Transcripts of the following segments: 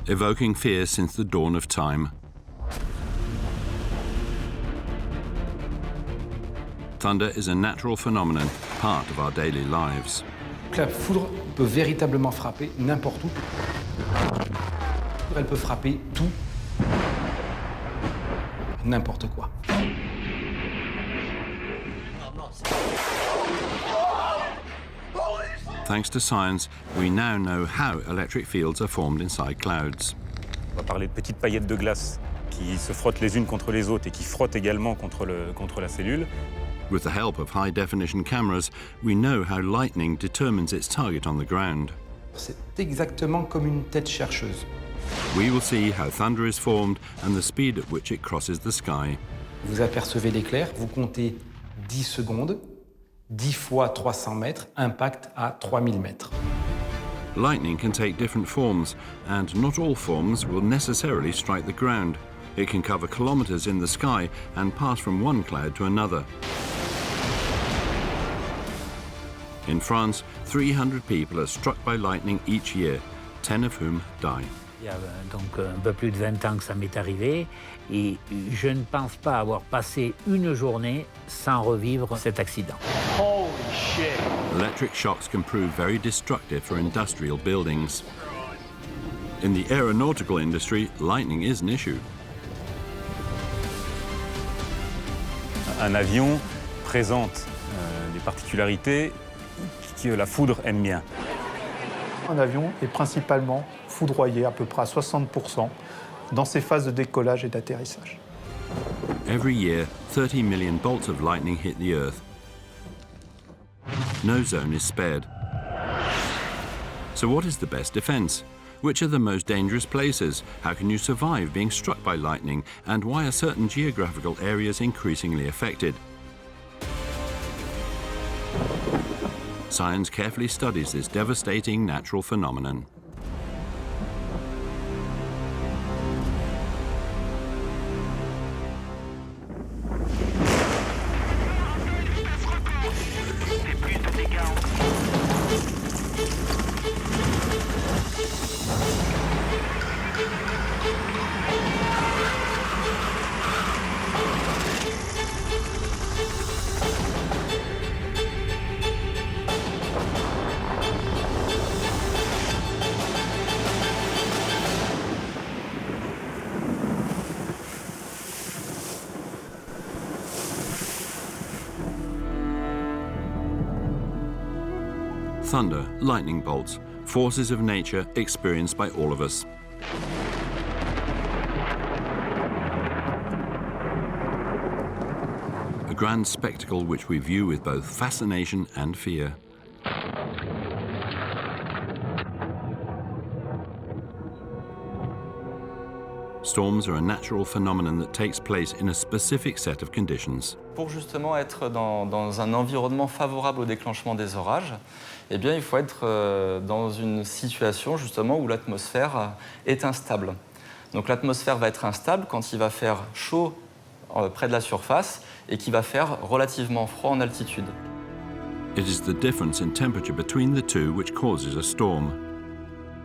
evoking fear since the dawn of time. Thunder is a natural phenomenon, part of our daily lives. La foudre peut véritablement frapper n'importe où. Elle peut frapper tout, n'importe quoi. Thanks to science, we now know how electric fields are formed inside clouds. On va parler de petites paillettes de glace qui se frottent les unes contre les autres et qui frottent également contre la cellule. With the help of high-definition cameras, we know how lightning determines its target on the ground. C'est exactement comme une tête chercheuse. We will see how thunder is formed and the speed at which it crosses the sky. Vous apercevez l'éclair, vous comptez 10 secondes, 10 fois 300 mètres, impact à 3000 mètres. Lightning can take different forms, and not all forms will necessarily strike the ground. It can cover kilometers in the sky and pass from one cloud to another. In France, 300 people are struck by lightning each year, 10 of whom die. Il y a donc un peu plus de 20 ans que ça m'est arrivé et je ne pense pas avoir passé une journée sans revivre cet accident. Holy shit! Electric shocks can prove very destructive for industrial buildings. In the aeronautical industry, lightning is an issue. Un avion présente des particularités que la foudre aime bien. Un avion est principalement foudroyé à peu près à 60% dans ses phases de décollage et d'atterrissage. Every year, 30 million bolts of lightning hit the Earth. No zone is spared. So what is the best defense? Which are the most dangerous places? How can you survive being struck by lightning? And why are certain geographical areas increasingly affected? Science carefully studies this devastating natural phenomenon. Thunder, lightning bolts, forces of nature experienced by all of us. A grand spectacle which we view with both fascination and fear. Storms are a natural phenomenon that takes place in a specific set of conditions. Pour justement être dans un environnement favorable au déclenchement des orages, eh bien, il faut être dans une situation justement où l'atmosphère est instable. Donc l'atmosphère va être instable quand il va faire chaud près de la surface et qu'il va faire relativement froid en altitude. It is the difference in temperature between the two which causes a storm.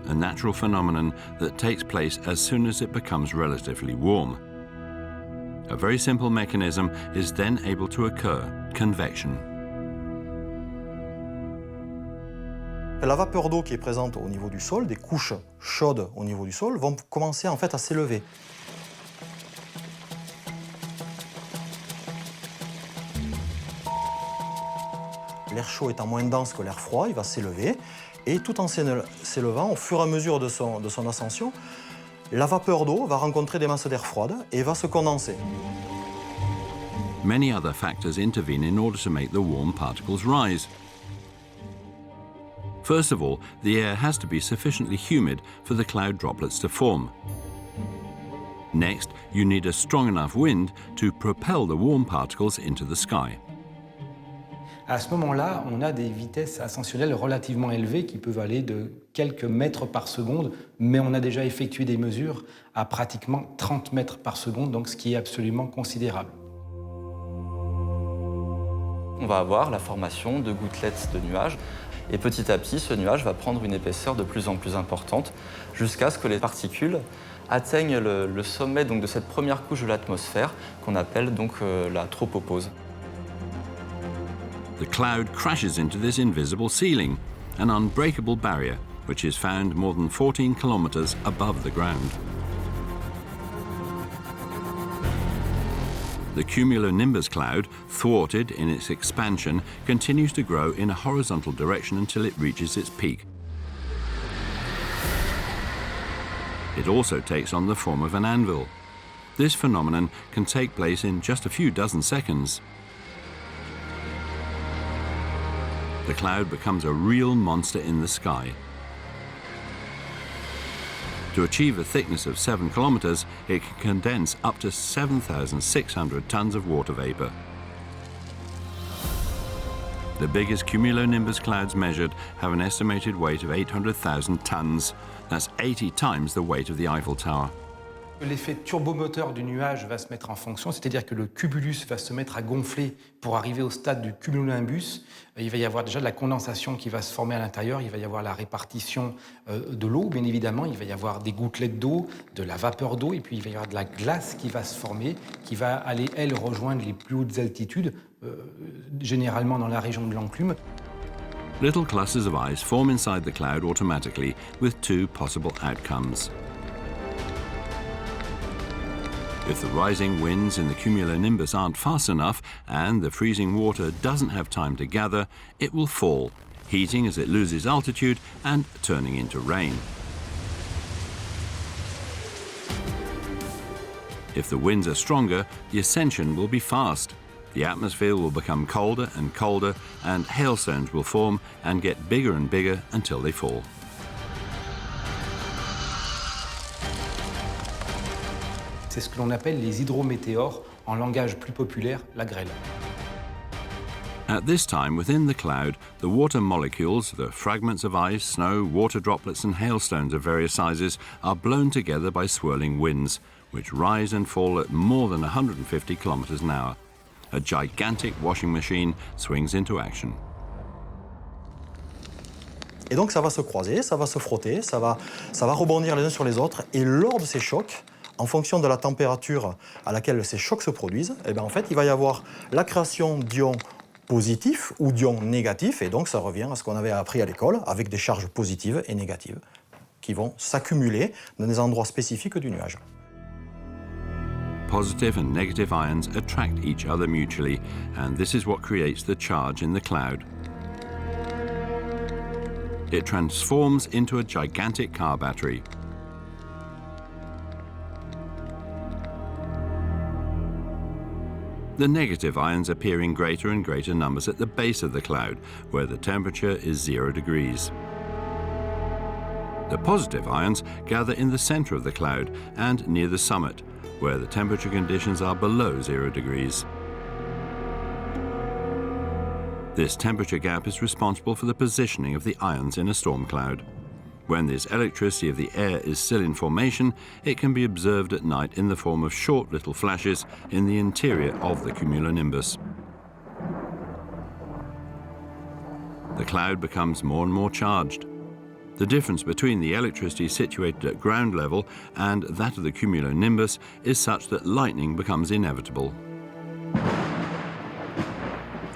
A natural phenomenon that takes place as soon as it becomes relatively warm. A very simple mechanism is then able to occur, convection. La vapeur d'eau qui est présente au niveau du sol, des couches chaudes au niveau du sol, vont commencer en fait à s'élever. L'air chaud étant moins dense que l'air froid, il va s'élever. Et tout en s'élevant, au fur et à mesure de son ascension, la vapeur d'eau va rencontrer des masses d'air froides et va se condenser. Many other factors intervene in order to make the warm particles rise. First of all, the air has to be sufficiently humid for the cloud droplets to form. Next, you need a strong enough wind to propel the warm particles into the sky. À ce moment-là, on a des vitesses ascensionnelles relativement élevées qui peuvent aller de quelques mètres par seconde, mais on a déjà effectué des mesures à pratiquement 30 mètres par seconde, donc ce qui est absolument considérable. On va avoir la formation de gouttelettes de nuages. Et petit à petit, ce nuage va prendre une épaisseur de plus en plus importante jusqu'à ce que les particules atteignent le sommet donc, de cette première couche de l'atmosphère qu'on appelle donc la tropopause. The cloud crashes into this invisible ceiling, an unbreakable barrier which is found more than 14 kilometers above the ground. The cumulonimbus cloud, thwarted in its expansion, continues to grow in a horizontal direction until it reaches its peak. It also takes on the form of an anvil. This phenomenon can take place in just a few dozen seconds. The cloud becomes a real monster in the sky. To achieve a thickness of 7 kilometers, it can condense up to 7,600 tons of water vapor. The biggest cumulonimbus clouds measured have an estimated weight of 800,000 tons. That's 80 times the weight of the Eiffel Tower. L'effet turbomoteur du nuage va se mettre en fonction, c'est-à-dire que le cumulus va se mettre à gonfler pour arriver au stade du cumulonimbus. Il va y avoir déjà de la condensation qui va se former à l'intérieur, il va y avoir la répartition de l'eau, bien évidemment, il va y avoir des gouttelettes d'eau, de la vapeur d'eau, et puis il va y avoir de la glace qui va se former, qui va aller, elle, rejoindre les plus hautes altitudes, généralement dans la région de l'enclume. Little clusters of ice form inside the cloud automatically with two possible outcomes. If the rising winds in the cumulonimbus aren't fast enough and the freezing water doesn't have time to gather, it will fall, heating as it loses altitude and turning into rain. If the winds are stronger, the ascension will be fast. The atmosphere will become colder and colder, and hailstones will form and get bigger and bigger until they fall. C'est ce que l'on appelle les hydrométéores, en langage plus populaire, la grêle. At this time, within the cloud, the water molecules, the fragments of ice, snow, water droplets and hailstones of various sizes are blown together by swirling winds, which rise and fall at more than 150 kilometers an hour. A gigantic washing machine swings into action. Et donc ça va se croiser, ça va se frotter, ça va rebondir les uns sur les autres, et lors de ces chocs, en fonction de la température à laquelle ces chocs se produisent, eh bien en fait, il va y avoir la création d'ions positifs ou d'ions négatifs, et donc ça revient à ce qu'on avait appris à l'école, avec des charges positives et négatives qui vont s'accumuler dans des endroits spécifiques du nuage. Positive and negative ions attract each other mutually, and this is what creates the charge in the cloud. It transforms into a gigantic car battery. The negative ions appear in greater and greater numbers at the base of the cloud, where the temperature is 0 degrees. The positive ions gather in the center of the cloud and near the summit, where the temperature conditions are below 0 degrees. This temperature gap is responsible for the positioning of the ions in a storm cloud. When this electricity of the air is still in formation, it can be observed at night in the form of short little flashes in the interior of the cumulonimbus. The cloud becomes more and more charged. The difference between the electricity situated at ground level and that of the cumulonimbus is such that lightning becomes inevitable.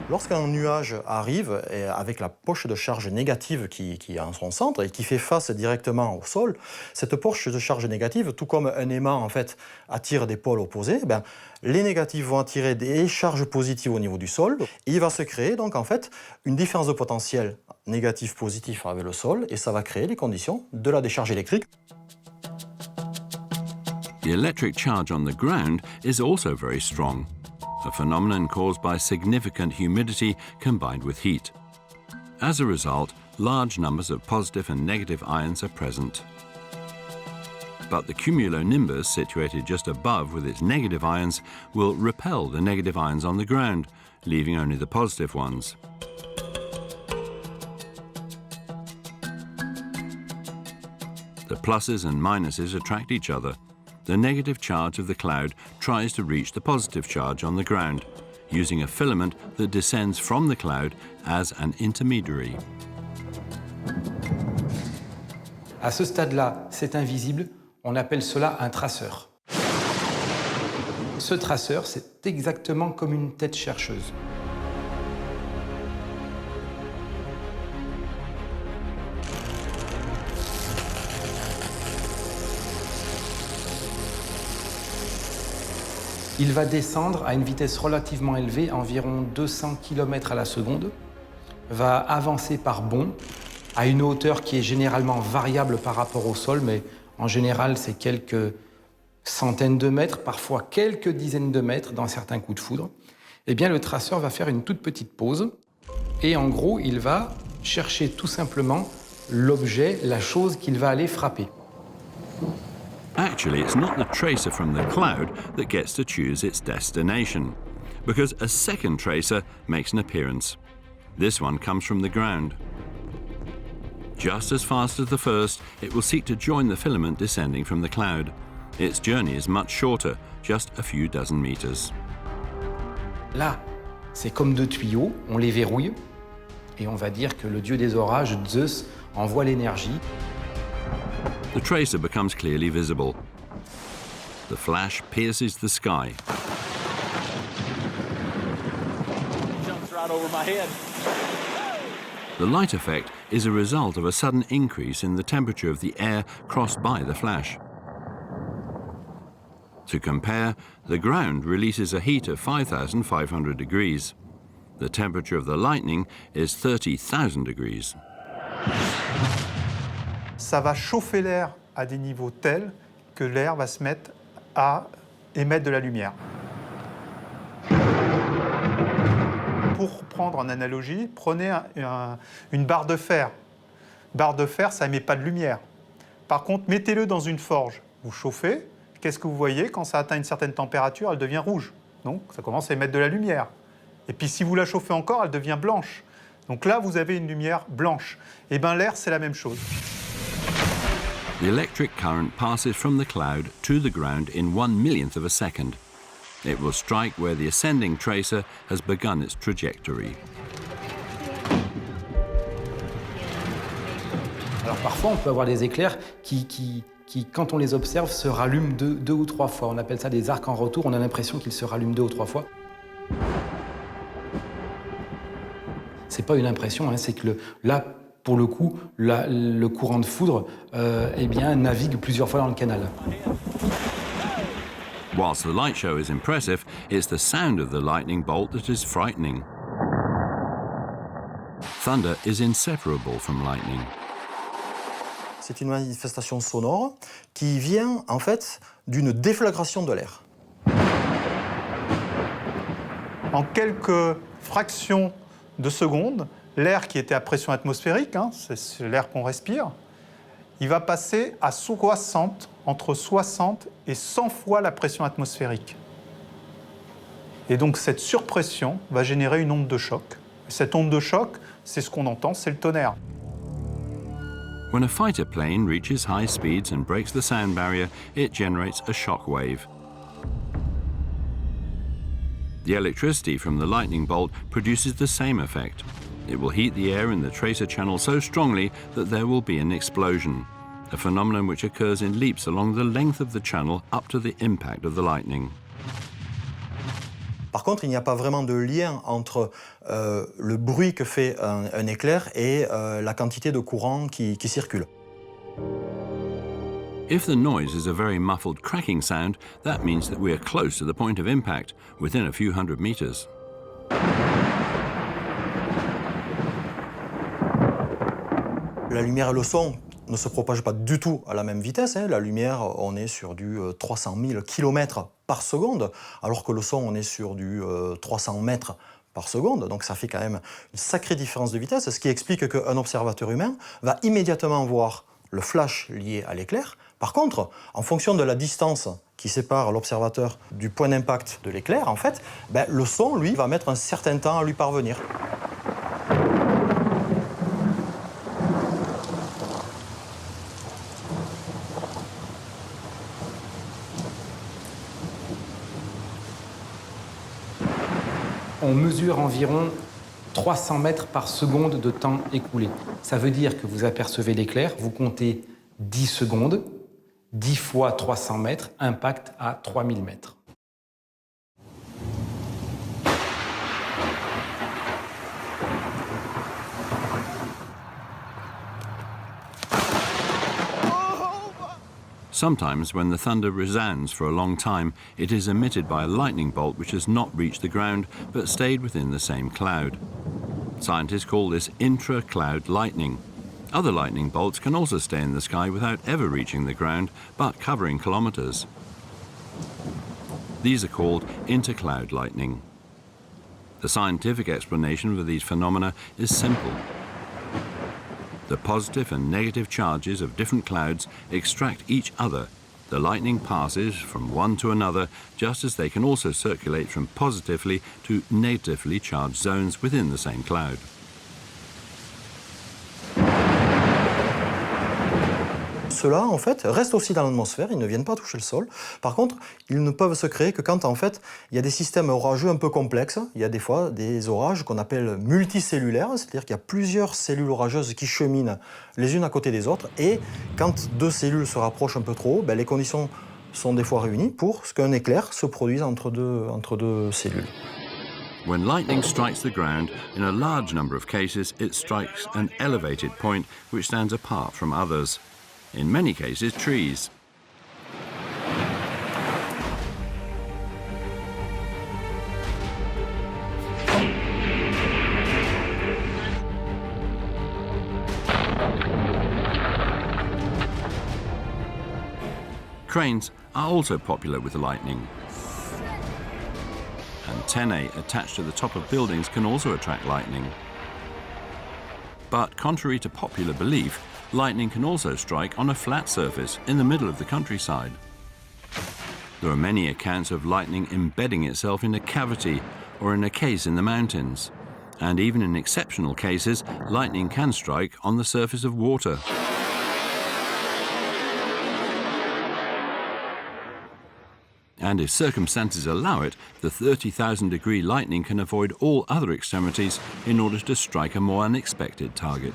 Lorsqu'un nuage arrive avec la poche de charge négative qui est en son centre et qui fait face directement au sol, cette poche de charge négative, tout comme un aimant en fait attire des pôles opposés, les négatifs vont attirer des charges positives au niveau du sol. Et il va se créer donc en fait une différence de potentiel négatif-positif avec le sol, et ça va créer les conditions de la décharge électrique. The electric charge on the ground is also very strong, a phenomenon caused by significant humidity combined with heat. As a result, large numbers of positive and negative ions are present. But the cumulonimbus, situated just above with its negative ions, will repel the negative ions on the ground, leaving only the positive ones. The pluses and minuses attract each other. The negative charge of the cloud tries to reach the positive charge on the ground, using a filament that descends from the cloud as an intermediary. À ce stade-là, c'est invisible. On appelle cela un traceur. Ce traceur, c'est exactement comme une tête chercheuse. Il va descendre à une vitesse relativement élevée, environ 200 km à la seconde, va avancer par bond à une hauteur qui est généralement variable par rapport au sol, mais en général c'est quelques centaines de mètres, parfois quelques dizaines de mètres dans certains coups de foudre. Eh bien le traceur va faire une toute petite pause et en gros il va chercher tout simplement l'objet, la chose qu'il va aller frapper. Actually, it's not the tracer from the cloud that gets to choose its destination, because a second tracer makes an appearance. This one comes from the ground. Just as fast as the first, it will seek to join the filament descending from the cloud. Its journey is much shorter, just a few dozen meters. Là, c'est comme deux tuyaux, on les verrouille, et on va dire que le dieu des orages, Zeus, envoie l'énergie. The tracer becomes clearly visible. The flash pierces the sky. Jumps right over my head. The light effect is a result of a sudden increase in the temperature of the air crossed by the flash. To compare, the ground releases a heat of 5,500 degrees. The temperature of the lightning is 30,000 degrees. Ça va chauffer l'air à des niveaux tels que l'air va se mettre à émettre de la lumière. Pour prendre en analogie, prenez une barre de fer. Barre de fer, ça n'émet pas de lumière. Par contre, mettez-le dans une forge. Vous chauffez, qu'est-ce que vous voyez? Quand ça atteint une certaine température, elle devient rouge. Donc, ça commence à émettre de la lumière. Et puis, si vous la chauffez encore, elle devient blanche. Donc là, vous avez une lumière blanche. Et bien, l'air, c'est la même chose. The electric current passes from the cloud to the ground in 1/1000th of a second. It will strike where the ascending tracer has begun its trajectory. Alors parfois, on peut avoir des éclairs qui quand on les observe, se rallument deux ou trois fois. On appelle ça des arcs en retour. On a l'impression qu'ils se rallument 2 ou 3 fois. C'est pas une impression, hein, c'est que là, pour le coup, le courant de foudre eh bien, navigue plusieurs fois dans le canal. Whilst the light show is impressive, it's the sound of the lightning bolt that is frightening. Thunder is inseparable from lightning. C'est une manifestation sonore qui vient en fait d'une déflagration de l'air. En quelques fractions de secondes, l'air qui était à pression atmosphérique, hein, c'est l'air qu'on respire, il va passer à 60, entre 60 et 100 fois la pression atmosphérique. Et donc cette surpression va générer une onde de choc. Cette onde de choc, c'est ce qu'on entend, c'est le tonnerre. When a fighter plane reaches high speeds and breaks the sound barrier, it generates a shock wave. The electricity from the lightning bolt produces the same effect. It will heat the air in the tracer channel so strongly that there will be an explosion, a phenomenon which occurs in leaps along the length of the channel up to the impact of the lightning. Par contre, il n'y a pas vraiment de lien entre le bruit que fait un éclair et la quantité de courant qui circule. If the noise is a very muffled cracking sound, that means that we are close to the point of impact, within a few hundred meters. La lumière et le son ne se propagent pas du tout à la même vitesse. Hein. La lumière, on est sur du 300 000 km par seconde, alors que le son, on est sur du 300 mètres par seconde. Donc ça fait quand même une sacrée différence de vitesse, ce qui explique qu'un observateur humain va immédiatement voir le flash lié à l'éclair. Par contre, en fonction de la distance qui sépare l'observateur du point d'impact de l'éclair, en fait, le son, lui, va mettre un certain temps à lui parvenir. On mesure environ 300 mètres par seconde de temps écoulé. Ça veut dire que vous apercevez l'éclair, vous comptez 10 secondes, 10 fois 300 mètres, impact à 3000 mètres. Sometimes, when the thunder resounds for a long time, it is emitted by a lightning bolt which has not reached the ground but stayed within the same cloud. Scientists call this intra-cloud lightning. Other lightning bolts can also stay in the sky without ever reaching the ground but covering kilometers. These are called intercloud lightning. The scientific explanation for these phenomena is simple. The positive and negative charges of different clouds extract each other. The lightning passes from one to another, just as they can also circulate from positively to negatively charged zones within the same cloud. Ceux-là, en fait, restent aussi dans l'atmosphère, ils ne viennent pas toucher le sol. Par contre, ils ne peuvent se créer que quand, en fait, il y a des systèmes orageux un peu complexes. Il y a des fois des orages qu'on appelle multicellulaires, c'est-à-dire qu'il y a plusieurs cellules orageuses qui cheminent les unes à côté des autres. Et quand deux cellules se rapprochent un peu trop haut, ben, les conditions sont des fois réunies pour ce qu'un éclair se produise entre deux cellules. When lightning strikes the ground, in a large number of cases, it strikes an elevated point which stands apart from others. In many cases, trees. Cranes are also popular with lightning. Antennae attached to the top of buildings can also attract lightning. But contrary to popular belief, lightning can also strike on a flat surface in the middle of the countryside. There are many accounts of lightning embedding itself in a cavity or in a case in the mountains. And even in exceptional cases, lightning can strike on the surface of water. And if circumstances allow it, the 30,000-degree lightning can avoid all other extremities in order to strike a more unexpected target.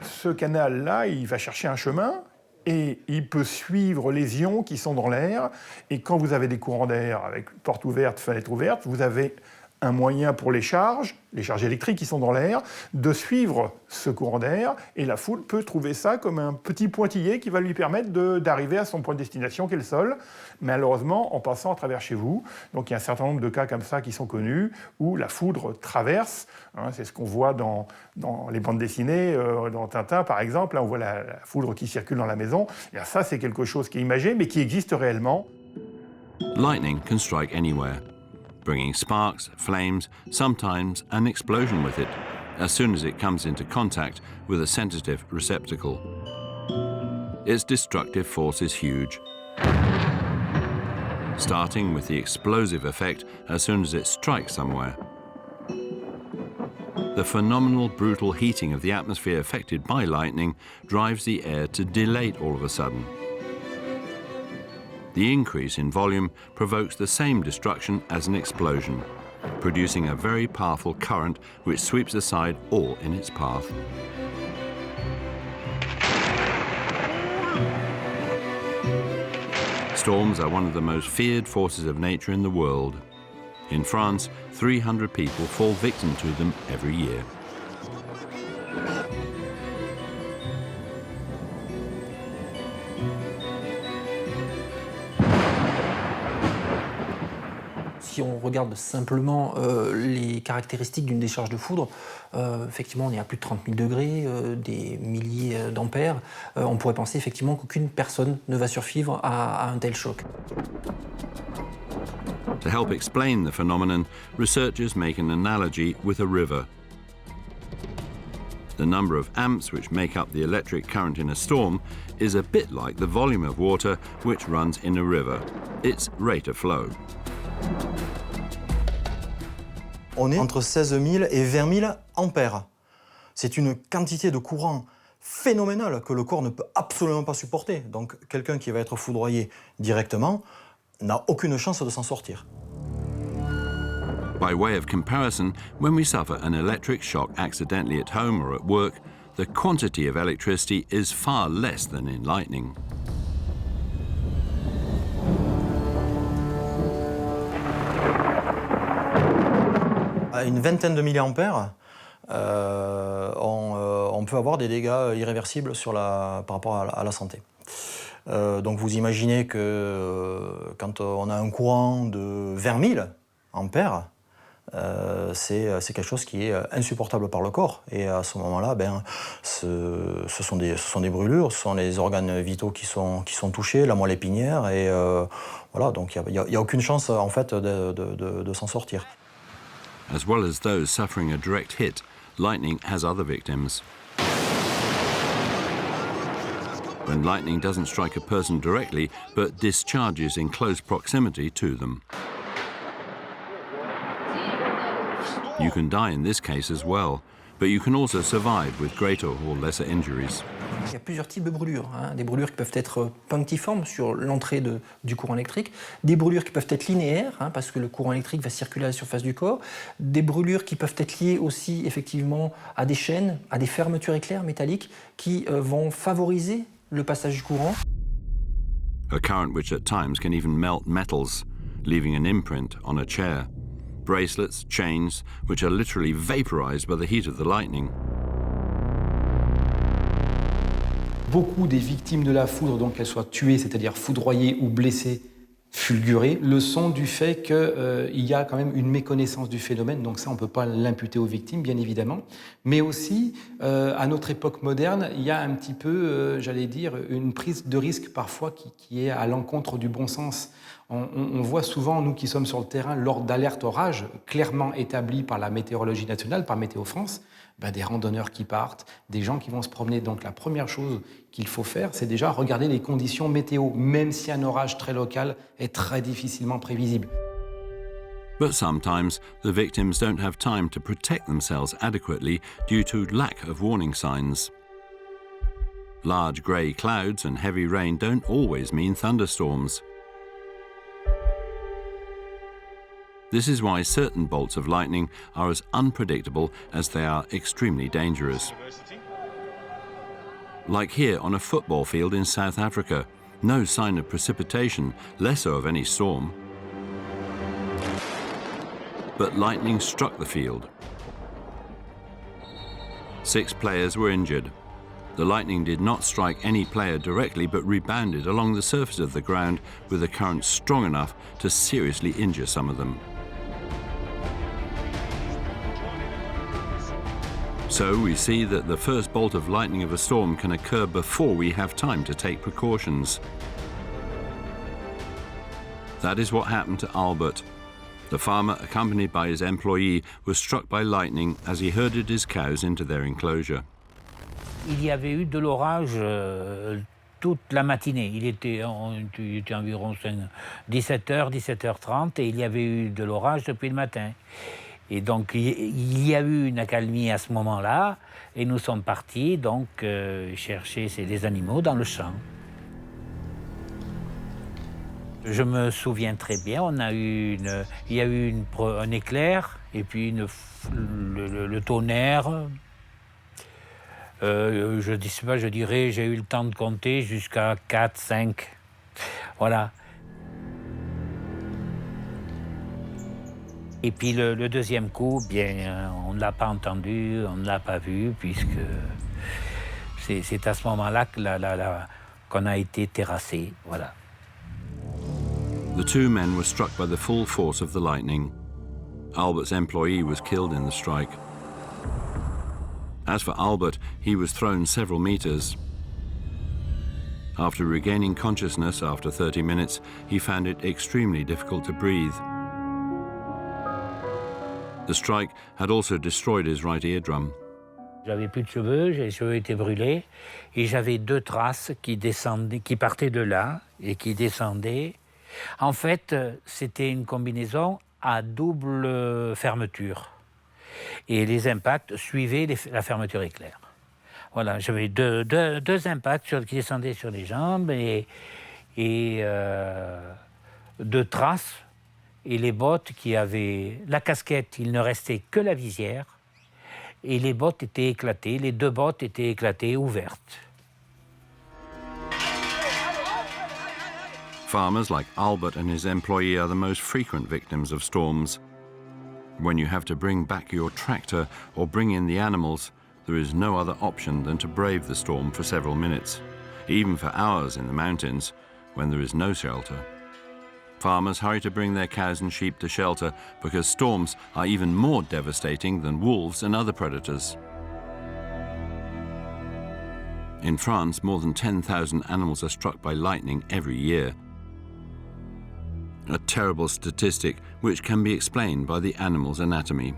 Ce canal-là, il va chercher un chemin et il peut suivre les ions qui sont dans l'air. Et quand vous avez des courants d'air avec porte ouverte, fenêtre ouverte, vous avez un moyen pour les charges électriques qui sont dans l'air, de suivre ce courant d'air, et la foudre peut trouver ça comme un petit pointillé qui va lui permettre d'arriver à son point de destination qui est le sol, malheureusement en passant à travers chez vous. Donc il y a un certain nombre de cas comme ça qui sont connus, où la foudre traverse, c'est ce qu'on voit dans les bandes dessinées, dans Tintin par exemple, là on voit la foudre qui circule dans la maison, et ça c'est quelque chose qui est imagé, mais qui existe réellement. Lightning can strike anywhere, bringing sparks, flames, sometimes an explosion with it, as soon as it comes into contact with a sensitive receptacle. Its destructive force is huge, starting with the explosive effect as soon as it strikes somewhere. The phenomenal brutal heating of the atmosphere affected by lightning drives the air to dilate all of a sudden. The increase in volume provokes the same destruction as an explosion, producing a very powerful current which sweeps aside all in its path. Storms are one of the most feared forces of nature in the world. In France, 300 people fall victim to them every year. Si on regarde simplement les caractéristiques d'une décharge de foudre, effectivement on est à plus de 30 000 degrés, des milliers d'ampères. On pourrait penser effectivement qu'aucune personne ne va survivre à un tel choc. To help explain the phenomenon, researchers make an analogy with a river. The number of amps which make up the electric current in a storm is a bit like the volume of water which runs in a river, its rate of flow. On est entre 16 000 et 20 000 ampères. C'est une quantité de courant phénoménale que le corps ne peut absolument pas supporter. Donc quelqu'un qui va être foudroyé directement n'a aucune chance de s'en sortir. By way of comparison, when we suffer an electric shock accidentally at home or at work, the quantity of electricity is far less than in lightning. À une vingtaine de milliampères, on peut avoir des dégâts irréversibles par rapport à la santé. Donc vous imaginez que quand on a un courant de 20 000 ampères, c'est quelque chose qui est insupportable par le corps. Et à ce moment-là, ce sont des brûlures, ce sont les organes vitaux qui sont touchés, la moelle épinière, et voilà, donc il n'y a aucune chance en fait de s'en sortir. As well as those suffering a direct hit, lightning has other victims. When lightning doesn't strike a person directly, but discharges in close proximity to them. You can die in this case as well, but you can also survive with greater or lesser injuries. Il y a plusieurs types de brûlures. Des brûlures qui peuvent être punctiformes sur l'entrée du courant électrique, des brûlures qui peuvent être linéaires, parce que le courant électrique va circuler à la surface du corps, des brûlures qui peuvent être liées aussi effectivement à des chaînes, à des fermetures éclairs métalliques qui vont favoriser le passage du courant. A current which at times can even melt metals, leaving an imprint on a chair. Bracelets, chains, which are literally vaporized by the heat of the lightning. Beaucoup des victimes de la foudre, donc qu'elles soient tuées, c'est-à-dire foudroyées ou blessées, fulgurées, le sont du fait qu'il y a quand même une méconnaissance du phénomène, donc ça on ne peut pas l'imputer aux victimes bien évidemment, mais aussi à notre époque moderne, il y a un petit peu, j'allais dire, une prise de risque parfois qui est à l'encontre du bon sens. On voit souvent, nous qui sommes sur le terrain, lors d'alertes orages clairement établies par la météorologie nationale, par Météo France, des randonneurs qui partent, des gens qui vont se promener. Donc la première chose qu'il faut faire, c'est déjà regarder les conditions météo, même si un orage très local est très difficilement prévisible. But sometimes the victims don't have time to protect themselves adequately due to lack of warning signs. Large grey clouds and heavy rain don't always mean thunderstorms. This is why certain bolts of lightning are as unpredictable as they are extremely dangerous. Like here on a football field in South Africa, no sign of precipitation, less so of any storm. But lightning struck the field. 6 players were injured. The lightning did not strike any player directly, but rebounded along the surface of the ground with a current strong enough to seriously injure some of them. So we see that the first bolt of lightning of a storm can occur before we have time to take precautions. That is what happened to Albert. The farmer, accompanied by his employee, was struck by lightning as he herded his cows into their enclosure. Il y avait eu de l'orage toute la matinée. Il était environ 17h, 17h30 et il y avait eu de l'orage depuis le matin. Et donc, il y a eu une accalmie à ce moment-là, et nous sommes partis donc chercher les animaux dans le champ. Je me souviens très bien, il y a eu un éclair, et puis le tonnerre. Je dirais, j'ai eu le temps de compter jusqu'à 4, 5. Voilà. Et puis le deuxième coup, on ne l'a pas entendu, on ne l'a pas vu, puisque c'est à ce moment-là qu'on a été terrassé. Voilà. The 2 men were struck by the full force of the lightning. Albert's employee was killed in the strike. As for Albert, he was thrown several meters. After regaining consciousness after 30 minutes, he found it extremely difficult to breathe. The strike had also destroyed his right eardrum. J'avais plus de cheveux, les cheveux étaient brûlés, et j'avais 2 traces qui partaient de là et qui descendaient. En fait, c'était une combinaison à double fermeture. Et les impacts suivaient la fermeture éclair. Voilà, j'avais deux impacts qui descendaient sur les jambes et 2 traces. Et les bottes qui avaient la casquette, il ne restait que la visière. et les bottes étaient éclatées, les 2 bottes étaient éclatées, ouvertes. Farmers like Albert and his employee are the most frequent victims of storms. When you have to bring back your tractor or bring in the animals, there is no other option than to brave the storm for several minutes, even for hours in the mountains when there is no shelter. Farmers hurry to bring their cows and sheep to shelter because storms are even more devastating than wolves and other predators. In France, more than 10,000 animals are struck by lightning every year. A terrible statistic which can be explained by the animal's anatomy.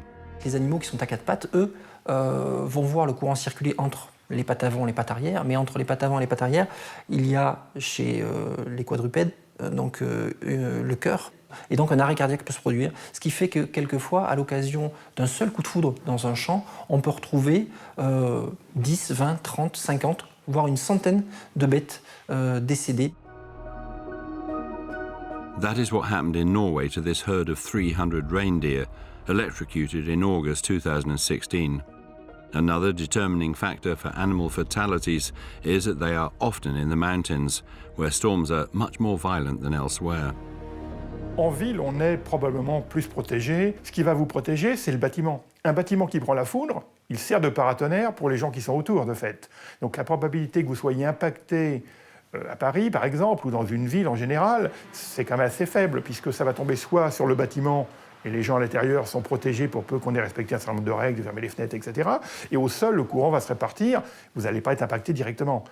Les animaux qui sont à 4 pattes, eux, vont voir le courant circuler entre les pattes avant et les pattes arrière, mais entre les pattes avant et les pattes arrière, il y a chez les quadrupèdes le cœur, et donc un arrêt cardiaque peut se produire, ce qui fait que quelquefois, à l'occasion d'un seul coup de foudre dans un champ, on peut retrouver 10, 20, 30, 50, voire une centaine de bêtes décédées. That is what happened in Norway to this herd of 300 reindeer, electrocuted in August 2016. Another determining factor for animal fatalities is that they are often in the mountains, where storms are much more violent than elsewhere. En ville, on est probablement plus protégé. Ce qui va vous protéger, c'est le bâtiment. Un bâtiment qui prend la foudre, il sert de paratonnerre pour les gens qui sont autour, de fait. Donc la probabilité que vous soyez impacté à Paris, par exemple, ou dans une ville en général, c'est quand même assez faible, puisque ça va tomber soit sur le bâtiment, et les gens à l'intérieur sont protégés pour peu qu'on ait respecté un certain nombre de règles, de fermer les fenêtres, etc. Et au sol, le courant va se répartir, vous n'allez pas être impacté directement.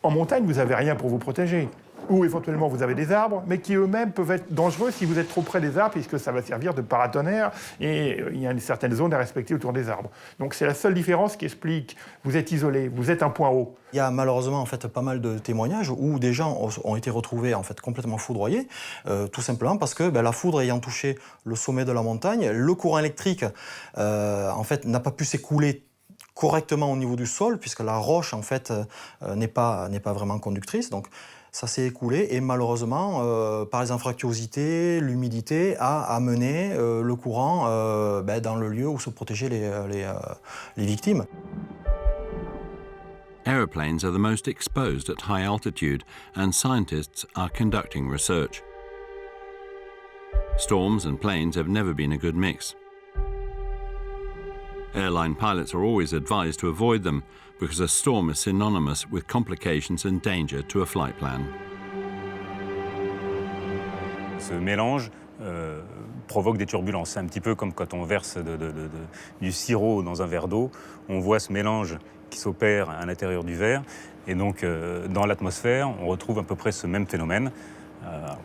En montagne, vous n'avez rien pour vous protéger. Ou éventuellement, vous avez des arbres, mais qui eux-mêmes peuvent être dangereux si vous êtes trop près des arbres, puisque ça va servir de paratonnerre, et il y a une certaine zone à respecter autour des arbres. Donc c'est la seule différence qui explique, vous êtes isolé, vous êtes un point haut. Il y a malheureusement en fait pas mal de témoignages où des gens ont été retrouvés en fait complètement foudroyés, tout simplement parce que la foudre ayant touché le sommet de la montagne, le courant électrique en fait n'a pas pu s'écouler correctement au niveau du sol, puisque la roche en fait n'est pas vraiment conductrice. Donc ça s'est écoulé et malheureusement, par les infractuosités, l'humidité a amené le courant dans le lieu où se protégeaient les victimes. Aeroplanes are the most exposed at high altitude, and scientists are conducting research. Storms and planes have never been a good mix. Airline pilots are always advised to avoid them because a storm is synonymous with complications and danger to a flight plan. Ce mélange provoque des turbulences. C'est un petit peu comme quand on verse du sirop dans un verre d'eau. On voit ce mélange qui s'opère à l'intérieur du verre. Et donc, dans l'atmosphère, on retrouve à peu près ce même phénomène,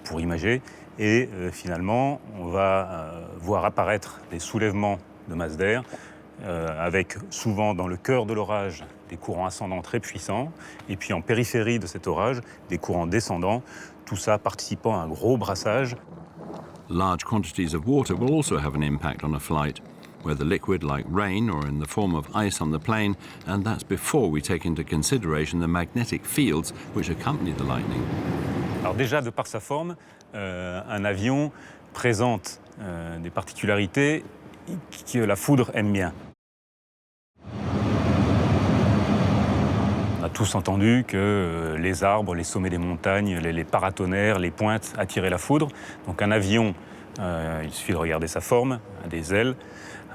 pour imager. Et finalement, on va voir apparaître des soulèvements de masse d'air, avec souvent dans le cœur de l'orage des courants ascendants très puissants, et puis en périphérie de cet orage, des courants descendants, tout ça participant à un gros brassage. Large quantities of water will also have an impact on a flight, whether liquid like rain or in the form of ice on the plane, and that's before we take into consideration the magnetic fields which accompany the lightning. Alors déjà, de par sa forme, un avion présente des particularités que la foudre aime bien. On a tous entendu que les arbres, les sommets des montagnes, les paratonnerres, les pointes attiraient la foudre. Donc un avion, il suffit de regarder sa forme, a des ailes,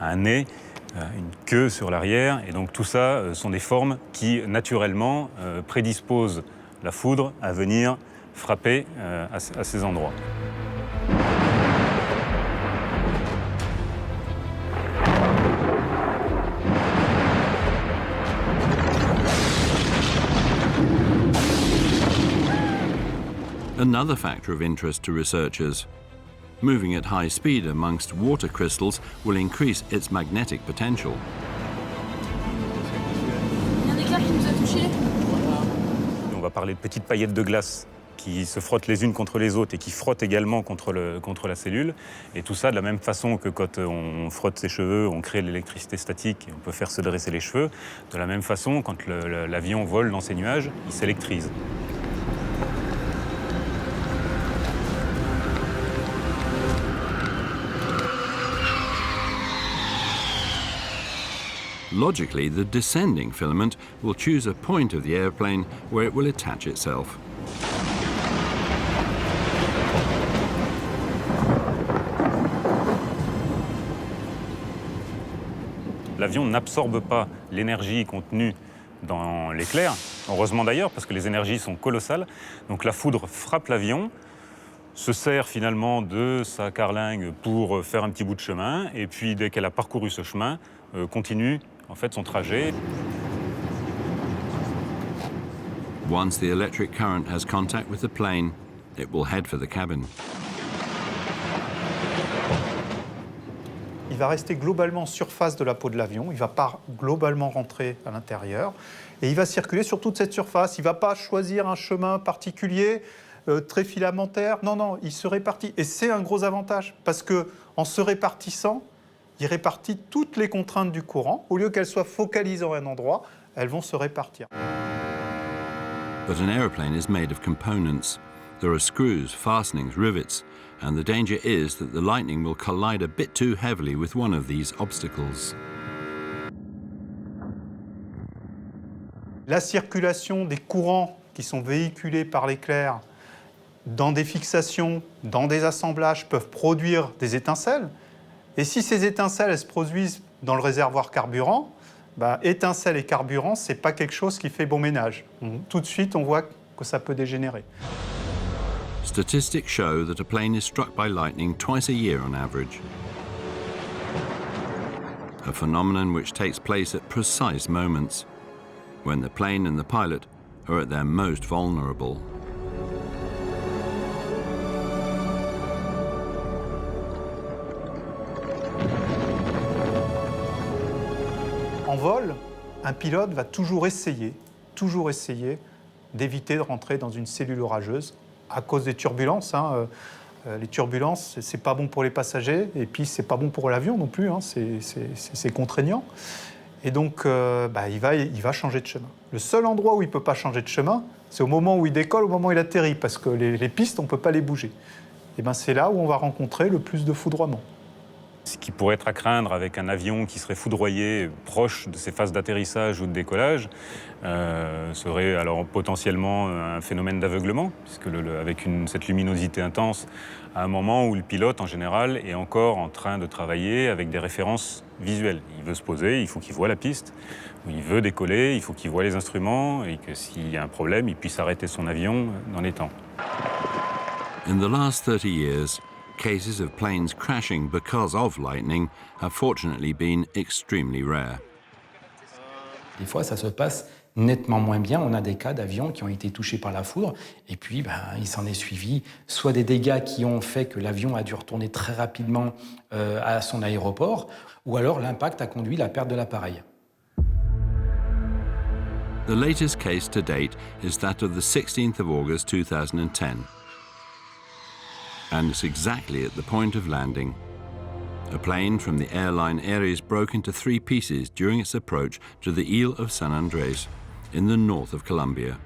a un nez, une queue sur l'arrière. Et donc tout ça sont des formes qui, naturellement, prédisposent la foudre à venir frapper à ces endroits. Another factor of interest to researchers. Moving at high speed amongst water crystals will increase its magnetic potential. Il y a un éclair qui nous a touchés. On va parler de petites paillettes de glace qui se frottent les unes contre les autres et qui frottent également contre la cellule. Et tout ça de la même façon que quand on frotte ses cheveux, on crée l'électricité statique et on peut faire se dresser les cheveux. De la même façon, quand l'avion vole dans ces nuages, il s'électrise. Logically, the descending filament will choose a point of the airplane where it will attach itself. L'avion n'absorbe pas l'énergie contenue dans l'éclair, heureusement d'ailleurs, parce que les énergies sont colossales. Donc la foudre frappe l'avion, se sert finalement de sa carlingue pour faire un petit bout de chemin, et puis dès qu'elle a parcouru ce chemin, continue en fait son trajet. Once the electric current has contact with the plane, it will head for the cabin. Il va rester globalement en surface de la peau de l'avion, il ne va pas globalement rentrer à l'intérieur, et il va circuler sur toute cette surface. Il ne va pas choisir un chemin particulier, très filamentaire. Non, non, il se répartit. Et c'est un gros avantage, parce qu'en se répartissant, il répartit toutes les contraintes du courant. Au lieu qu'elles soient focalisées en un endroit, elles vont se répartir. But an aeroplane is made of components. There are screws, fastenings, rivets, and the danger is that the Lightning will collide a bit too heavily with one of these obstacles. La circulation des courants qui sont véhiculés par l'éclair dans des fixations, dans des assemblages, peuvent produire des étincelles. Et si ces étincelles elles se produisent dans le réservoir carburant, étincelles et carburant, ce n'est pas quelque chose qui fait bon ménage. Tout de suite, on voit que ça peut dégénérer. Statistics show that a plane is struck by lightning twice a year on average. A phenomenon which takes place at precise moments, when the plane and the pilot are at their most vulnerable. En vol, un pilote va toujours essayer d'éviter de rentrer dans une cellule orageuse à cause des turbulences. Les turbulences, c'est pas bon pour les passagers et puis c'est pas bon pour l'avion non plus. C'est contraignant. Et donc, il va changer de chemin. Le seul endroit où il ne peut pas changer de chemin, c'est au moment où il décolle, au moment où il atterrit, parce que les pistes, on ne peut pas les bouger. Et c'est là où on va rencontrer le plus de foudroiement. Ce qui pourrait être à craindre avec un avion qui serait foudroyé proche de ses phases d'atterrissage ou de décollage serait alors potentiellement un phénomène d'aveuglement, puisque avec cette luminosité intense, à un moment où le pilote en général est encore en train de travailler avec des références visuelles. Il veut se poser, il faut qu'il voit la piste, ou il veut décoller, il faut qu'il voit les instruments et que s'il y a un problème, il puisse arrêter son avion dans les temps. In the last 30 years, cases of planes crashing because of lightning have fortunately been extremely rare. Des fois, ça se passe nettement moins bien. On a des cas d'avions qui ont été touchés par la foudre et puis il s'en est suivi soit des dégâts qui ont fait que l'avion a dû retourner très rapidement à son aéroport, ou alors l'impact a conduit à la perte de l'appareil. The latest case to date is that of the 16th of August 2010. And it's exactly at the point of landing. A plane from the airline Ares broke into 3 pieces during its approach to the Ile of San Andrés in the north of Colombia.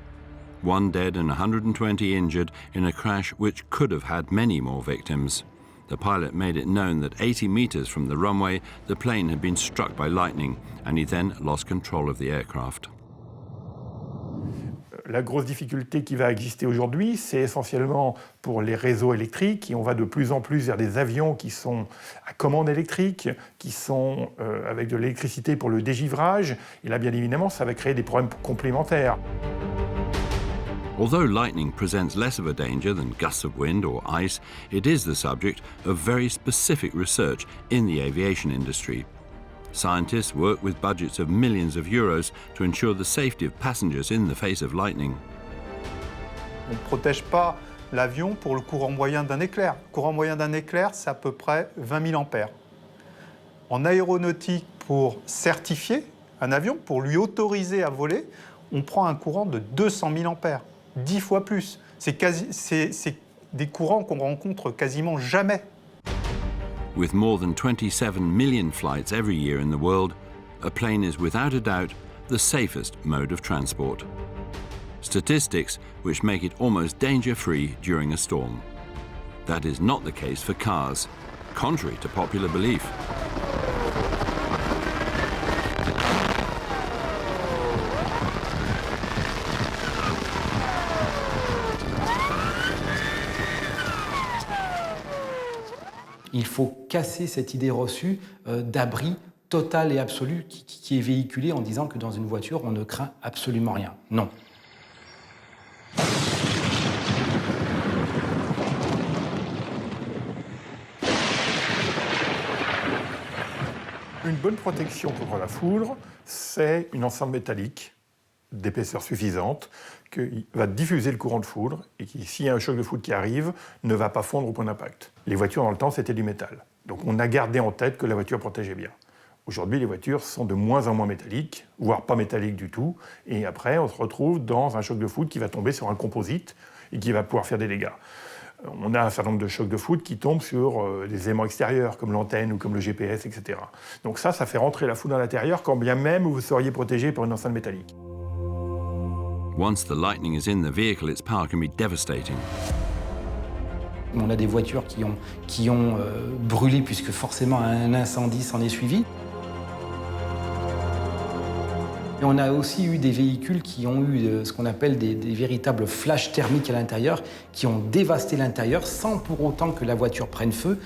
1 dead and 120 injured in a crash which could have had many more victims. The pilot made it known that 80 meters from the runway, the plane had been struck by lightning, and he then lost control of the aircraft. La grosse difficulté qui va exister aujourd'hui, c'est essentiellement pour les réseaux électriques. Et on va de plus en plus vers des avions qui sont à commande électrique, qui sont avec de l'électricité pour le dégivrage. Et là, bien évidemment, ça va créer des problèmes complémentaires. Although lightning presents less of a danger than gusts of wind or ice, it is the subject of very specific research in the aviation industry. Scientists work with budgets of millions of euros to ensure the safety of passengers in the face of lightning. On ne protège pas l'avion pour le courant moyen d'un éclair. Le courant moyen d'un éclair, c'est à peu près 20 000 ampères. En aéronautique, pour certifier un avion, pour lui autoriser à voler, on prend un courant de 200 000 ampères, 10 fois plus. C'est des courants qu'on rencontre quasiment jamais. With more than 27 million flights every year in the world, a plane is without a doubt the safest mode of transport. Statistics which make it almost danger-free during a storm. That is not the case for cars, contrary to popular belief. Il faut casser cette idée reçue d'abri total et absolu qui est véhiculée en disant que dans une voiture, on ne craint absolument rien. Non. Une bonne protection contre la foudre, c'est une ensemble métallique d'épaisseur suffisante qui va diffuser le courant de foudre et qui, s'il y a un choc de foudre qui arrive, ne va pas fondre au point d'impact. Les voitures, dans le temps, c'était du métal. Donc on a gardé en tête que la voiture protégeait bien. Aujourd'hui, les voitures sont de moins en moins métalliques, voire pas métalliques du tout. Et après, on se retrouve dans un choc de foudre qui va tomber sur un composite et qui va pouvoir faire des dégâts. On a un certain nombre de chocs de foudre qui tombent sur des éléments extérieurs, comme l'antenne ou comme le GPS, etc. Donc ça fait rentrer la foudre à l'intérieur, quand bien même vous seriez protégé par une enceinte métallique. Once the lightning is in the vehicle, its power can be devastating. On a des voitures qui ont brûlé, puisque forcément un incendie s'en est suivi. Et on a aussi eu des véhicules qui ont eu ce qu'on appelle des véritables flashs thermiques à l'intérieur, qui ont dévasté l'intérieur sans pour autant que la voiture prenne feu.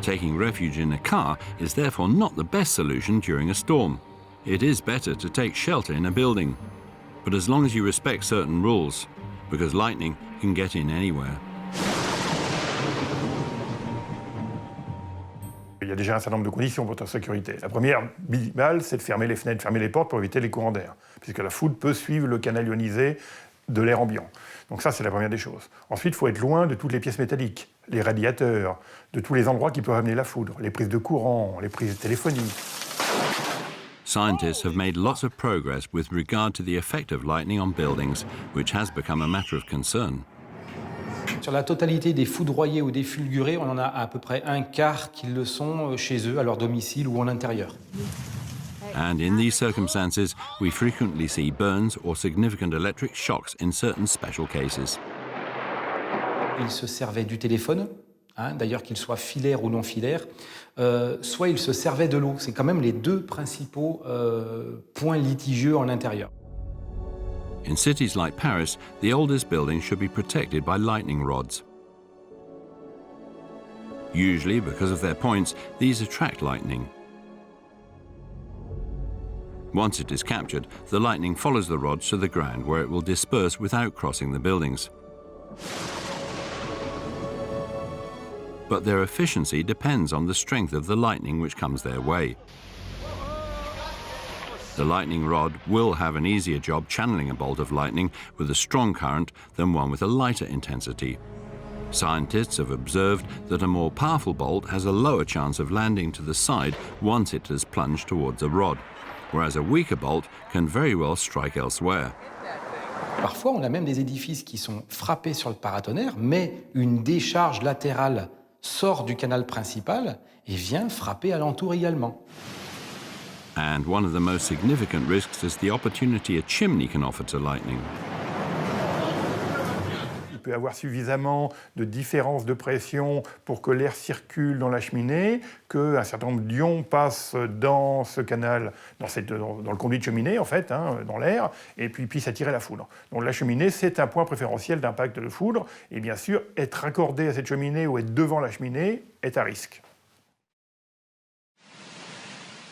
Taking refuge in a car is therefore not the best solution during a storm. It is better to take shelter in a building, but as long as you respect certain rules, because lightning can get in anywhere. Il y a déjà un certain nombre de conditions pour ta sécurité. La première, minimale, c'est de fermer les fenêtres, fermer les portes pour éviter les courants d'air, puisque la foudre peut suivre le canal ionisé de l'air ambiant. Donc ça, c'est la première des choses. Ensuite, il faut être loin de toutes les pièces métalliques, les radiateurs, de tous les endroits qui peuvent amener la foudre, les prises de courant, les prises téléphoniques. Scientists have made lots of progress with regard to the effect of lightning on buildings, which has become a matter of concern. Sur la totalité des foudroyés ou des fulgurés, on en a à peu près un quart qui le sont chez eux, à leur domicile ou en intérieur. And in these circumstances, we frequently see burns or significant electric shocks in certain special cases. Ils se servaient du téléphone, d'ailleurs qu'il soit filaire ou non filaire, soit ils se servaient de l'eau. C'est quand même les deux principaux points litigieux en intérieur. In cities like Paris, the oldest buildings should be protected by lightning rods. Usually, because of their points, these attract lightning. Once it is captured, the lightning follows the rods to the ground where it will disperse without crossing the buildings. But their efficiency depends on the strength of the lightning which comes their way. The lightning rod will have an easier job channeling a bolt of lightning with a strong current than one with a lighter intensity. Scientists have observed that a more powerful bolt has a lower chance of landing to the side once it has plunged towards a rod, whereas a weaker bolt can very well strike elsewhere. Parfois, on a même des édifices qui sont frappés sur le paratonnerre, mais une décharge latérale sort du canal principal et vient frapper alentour également. And one of the most significant risks is the opportunity a chimney can offer to lightning. Il peut y avoir suffisamment de différence de pression pour que l'air circule dans la cheminée, qu'un certain nombre d'ions passent dans ce canal, dans le conduit de cheminée, en fait, dans l'air, et puis puissent attirer la foudre. Donc la cheminée, c'est un point préférentiel d'impact de foudre, et bien sûr, être raccordé à cette cheminée ou être devant la cheminée est à risque.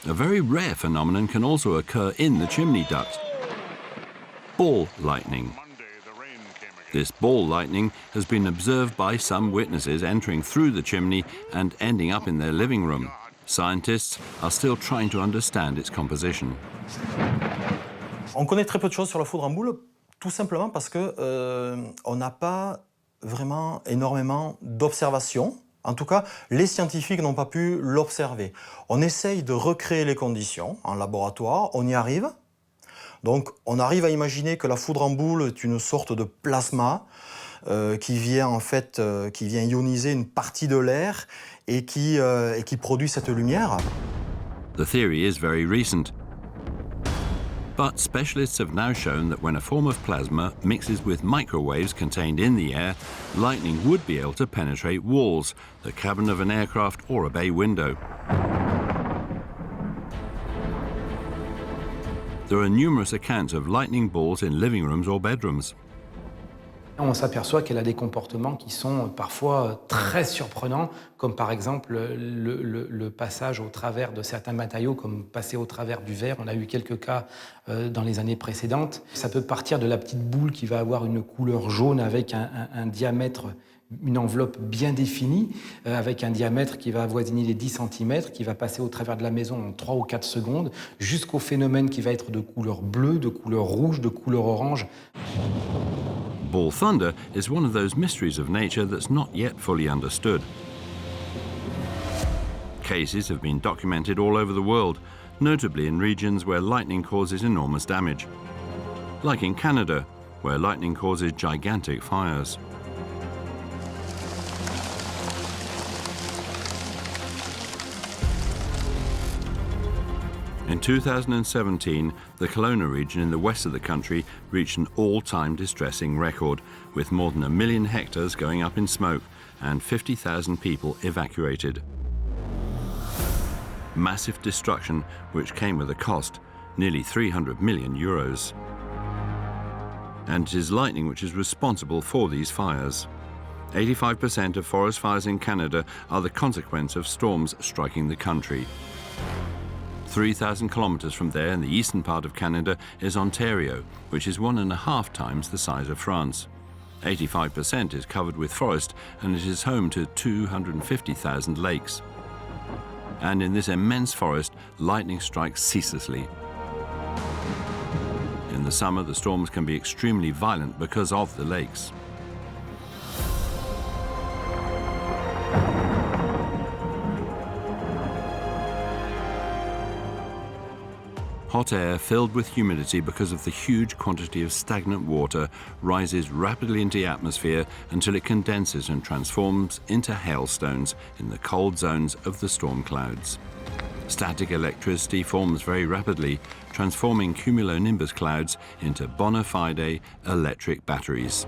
A very rare phenomenon can also occur in the chimney duct. Ball lightning. This ball lightning has been observed by some witnesses entering through the chimney and ending up in their living room. Scientists are still trying to understand its composition. On connaît très peu de choses sur la foudre en boule, tout simplement parce qu'on n'a pas vraiment énormément d'observations. En tout cas, les scientifiques n'ont pas pu l'observer. On essaye de recréer les conditions en laboratoire, on y arrive. Donc, on arrive à imaginer que la foudre en boule est une sorte de plasma qui vient ioniser une partie de l'air et qui produit cette lumière. The theory is very recent. But specialists have now shown that when a form of plasma mixes with microwaves contained in the air, lightning would be able to penetrate walls, the cabin of an aircraft or a bay window. There are numerous accounts of lightning bolts in living rooms or bedrooms. On s'aperçoit qu'elle a des comportements qui sont parfois très surprenants, comme par exemple le passage au travers de certains matériaux, comme passer au travers du verre. On a eu quelques cas dans les années précédentes. Ça peut partir de la petite boule qui va avoir une couleur jaune avec un diamètre, une enveloppe bien définie, avec un diamètre qui va avoisiner les 10 cm, qui va passer au travers de la maison en 3 ou 4 secondes, jusqu'au phénomène qui va être de couleur bleue, de couleur rouge, de couleur orange. Ball thunder is one of those mysteries of nature that's not yet fully understood. Cases have been documented all over the world, notably in regions where lightning causes enormous damage, like in Canada, where lightning causes gigantic fires. In 2017, the Kelowna region in the west of the country reached an all-time distressing record, with more than 1 million hectares going up in smoke and 50,000 people evacuated. Massive destruction which came with a cost, nearly 300 million euros. And it is lightning which is responsible for these fires. 85% of forest fires in Canada are the consequence of storms striking the country. 3,000 kilometres from there in the eastern part of Canada is Ontario, which is 1.5 times the size of France. 85% is covered with forest, and it is home to 250,000 lakes. And in this immense forest, lightning strikes ceaselessly. In the summer, the storms can be extremely violent because of the lakes. Hot air filled with humidity because of the huge quantity of stagnant water rises rapidly into the atmosphere until it condenses and transforms into hailstones in the cold zones of the storm clouds. Static electricity forms very rapidly, transforming cumulonimbus clouds into bona fide electric batteries.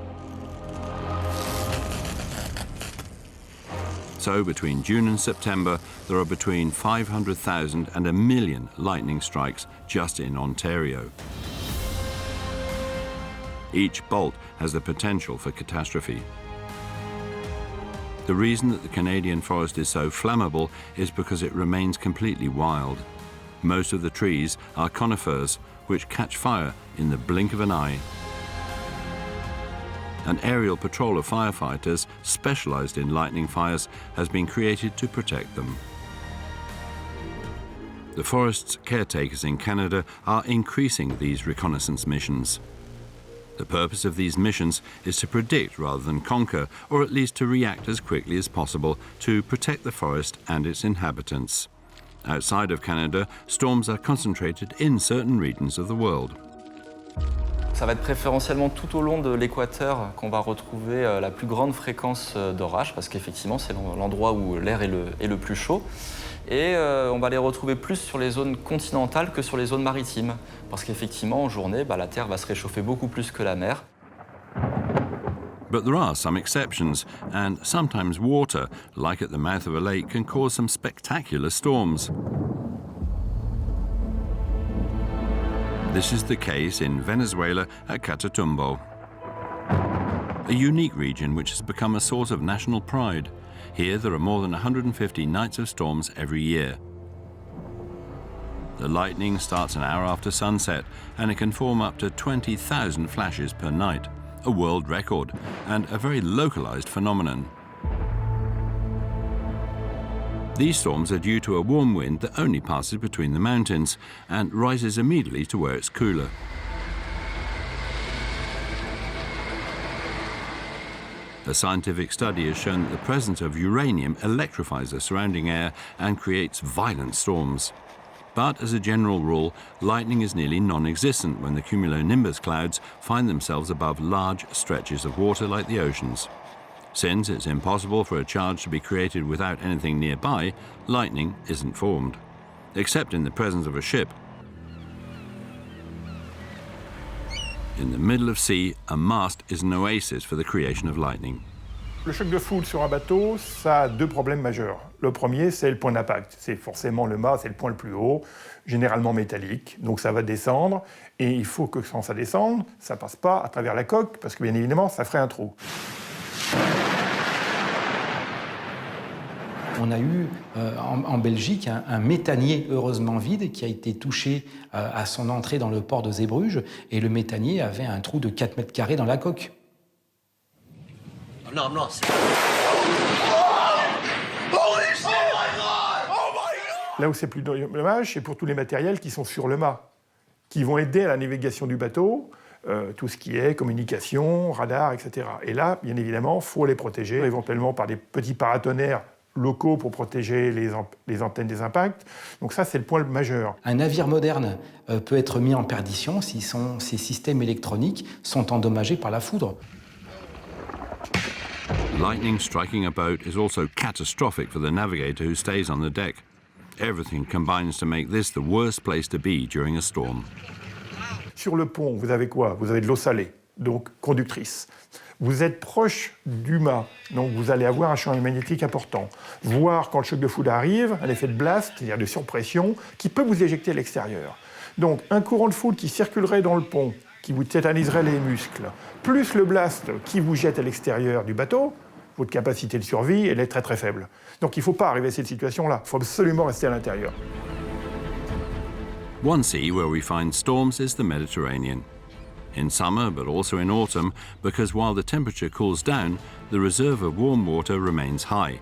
So between June and September, there are between 500,000 and 1 million lightning strikes just in Ontario. Each bolt has the potential for catastrophe. The reason that the Canadian forest is so flammable is because it remains completely wild. Most of the trees are conifers, which catch fire in the blink of an eye. An aerial patrol of firefighters specialized in lightning fires has been created to protect them. The forest's caretakers in Canada are increasing these reconnaissance missions. The purpose of these missions is to predict rather than conquer, or at least to react as quickly as possible to protect the forest and its inhabitants. Outside of Canada, storms are concentrated in certain regions of the world. Ça va être préférentiellement tout au long de l'équateur qu'on va retrouver la plus grande fréquence d'orage, parce qu'effectivement c'est l'endroit où l'air est le plus chaud. Et on va les retrouver plus sur les zones continentales que sur les zones maritimes, parce qu'effectivement en journée, la Terre va se réchauffer beaucoup plus que la mer. But there are some exceptions, and sometimes water, like at the mouth of a lake, can cause some spectacular storms. This is the case in Venezuela at Catatumbo, a unique region which has become a source of national pride. Here there are more than 150 nights of storms every year. The lightning starts an hour after sunset, and it can form up to 20,000 flashes per night, a world record and a very localized phenomenon. These storms are due to a warm wind that only passes between the mountains and rises immediately to where it's cooler. A scientific study has shown that the presence of uranium electrifies the surrounding air and creates violent storms. But as a general rule, lightning is nearly non-existent when the cumulonimbus clouds find themselves above large stretches of water like the oceans. Since it's impossible for a charge to be created without anything nearby, lightning isn't formed, except in the presence of a ship. In the middle of sea, a mast is an oasis for the creation of lightning. Le choc de foudre sur un bateau, ça a deux problèmes majeurs. Le premier, c'est le point d'impact. C'est forcément le mât, c'est le point le plus haut, généralement métallique. Donc ça va descendre, et il faut que quand ça descende, ça passe pas à travers la coque, parce que bien évidemment, ça ferait un trou. On a eu en Belgique un méthanier heureusement vide qui a été touché à son entrée dans le port de Zeebrugge, et le méthanier avait un trou de 4 mètres carrés dans la coque. Non, non, c'est... Là où c'est plus dommage, c'est pour tous les matériels qui sont sur le mât, qui vont aider à la navigation du bateau, tout ce qui est communication, radar, etc. Et là, bien évidemment, il faut les protéger, éventuellement par des petits paratonnerres locaux pour protéger les antennes des impacts. Donc ça, c'est le point majeur. Un navire moderne peut être mis en perdition si ses systèmes électroniques sont endommagés par la foudre. Lightning striking a boat is also catastrophic for the navigator who stays on the deck. Everything combines to make this the worst place to be during a storm. Sur le pont, vous avez quoi? Vous avez de l'eau salée, donc conductrice. Vous êtes proche du mât, donc vous allez avoir un champ magnétique important. Voire quand le choc de foudre arrive, un effet de blast, c'est-à-dire de surpression, qui peut vous éjecter à l'extérieur. Donc un courant de foudre qui circulerait dans le pont, qui vous tétaniserait les muscles, plus le blast qui vous jette à l'extérieur du bateau, votre capacité de survie, elle est très très faible. Donc il ne faut pas arriver à cette situation-là, il faut absolument rester à l'intérieur. One sea where we find storms is the Mediterranean. In summer, but also in autumn, because while the temperature cools down, the reserve of warm water remains high,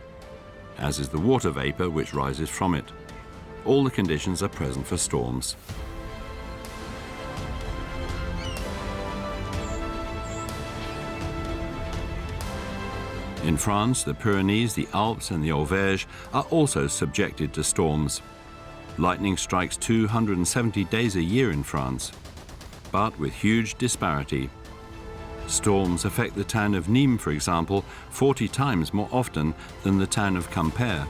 as is the water vapor which rises from it. All the conditions are present for storms. In France, the Pyrenees, the Alps and the Auvergne are also subjected to storms. Lightning strikes 270 days a year in France, but with huge disparity. Storms affect the town of Nîmes, for example, 40 times more often than the town of Quimper.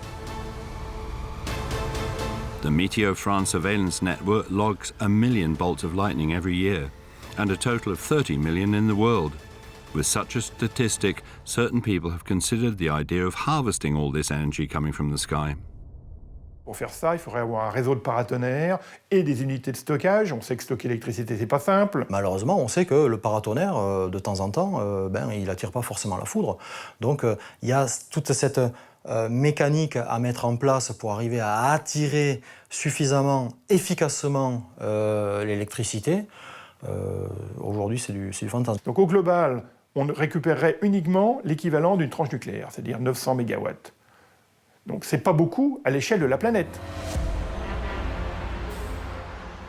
The Meteo France surveillance network logs 1 million bolts of lightning every year, and a total of 30 million in the world. With such a statistic, certain people have considered the idea of harvesting all this energy coming from the sky. Pour faire ça, il faudrait avoir un réseau de paratonnerres et des unités de stockage. On sait que stocker l'électricité, c'est pas simple. Malheureusement, on sait que le paratonnerre, de temps en temps, il n'attire pas forcément la foudre. Donc, il y a toute cette mécanique à mettre en place pour arriver à attirer suffisamment, efficacement l'électricité. Aujourd'hui, c'est du fantasme. Donc, au global, on récupérerait uniquement l'équivalent d'une tranche nucléaire, c'est-à-dire 900 mégawatts. Donc c'est pas beaucoup à l'échelle de la planète.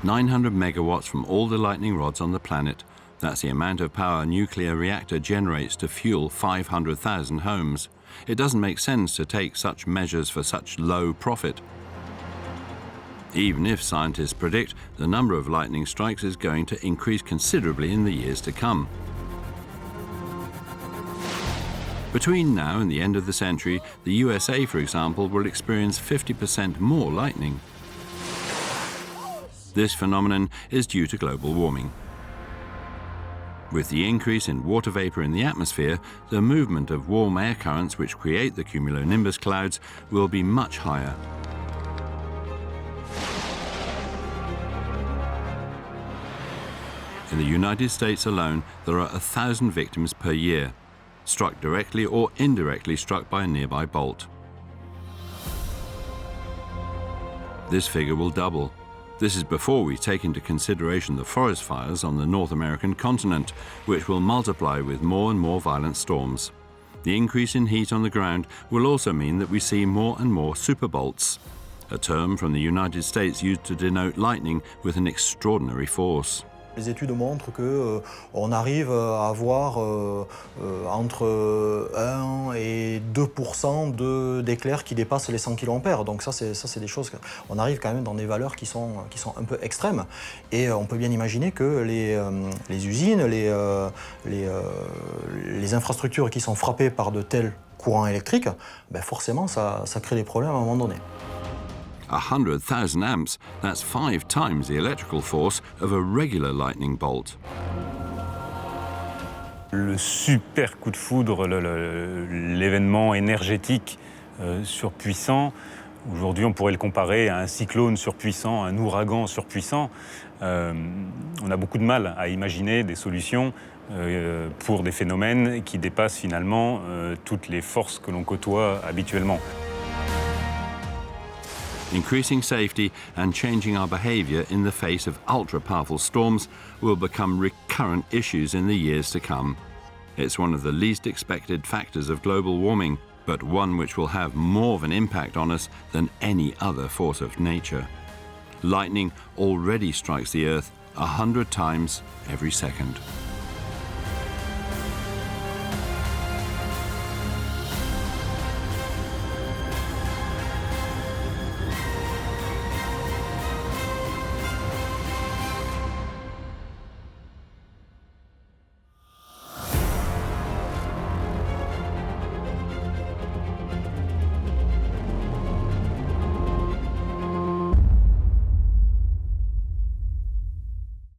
900 megawatts from all the lightning rods on the planet. That's the amount of power a nuclear reactor generates to fuel 500,000 homes. It doesn't make sense to take such measures for such low profit. Even if scientists predict the number of lightning strikes is going to increase considerably in the years to come. Between now and the end of the century, the USA, for example, will experience 50% more lightning. This phenomenon is due to global warming. With the increase in water vapor in the atmosphere, the movement of warm air currents which create the cumulonimbus clouds will be much higher. In the United States alone, there are 1,000 victims per year, struck directly or indirectly struck by a nearby bolt. This figure will double. This is before we take into consideration the forest fires on the North American continent, which will multiply with more and more violent storms. The increase in heat on the ground will also mean that we see more and more superbolts, a term from the United States used to denote lightning with an extraordinary force. Les études montrent qu'on arrive à avoir entre 1 et 2% d'éclairs qui dépassent les 100 kA. Donc ça c'est des choses... On arrive quand même dans des valeurs qui sont un peu extrêmes. Et on peut bien imaginer que les usines, les infrastructures qui sont frappées par de tels courants électriques, forcément ça crée des problèmes à un moment donné. 100,000 amps, that's 5 times the electrical force of a regular lightning bolt. Le super coup de foudre, l'événement énergétique surpuissant, aujourd'hui on pourrait le comparer à un cyclone surpuissant, un ouragan surpuissant. On a beaucoup de mal à imaginer des solutions pour des phénomènes qui dépassent finalement toutes les forces que l'on côtoie habituellement. Increasing safety and changing our behaviour in the face of ultra-powerful storms will become recurrent issues in the years to come. It's one of the least expected factors of global warming, but one which will have more of an impact on us than any other force of nature. Lightning already strikes the Earth 100 times every second.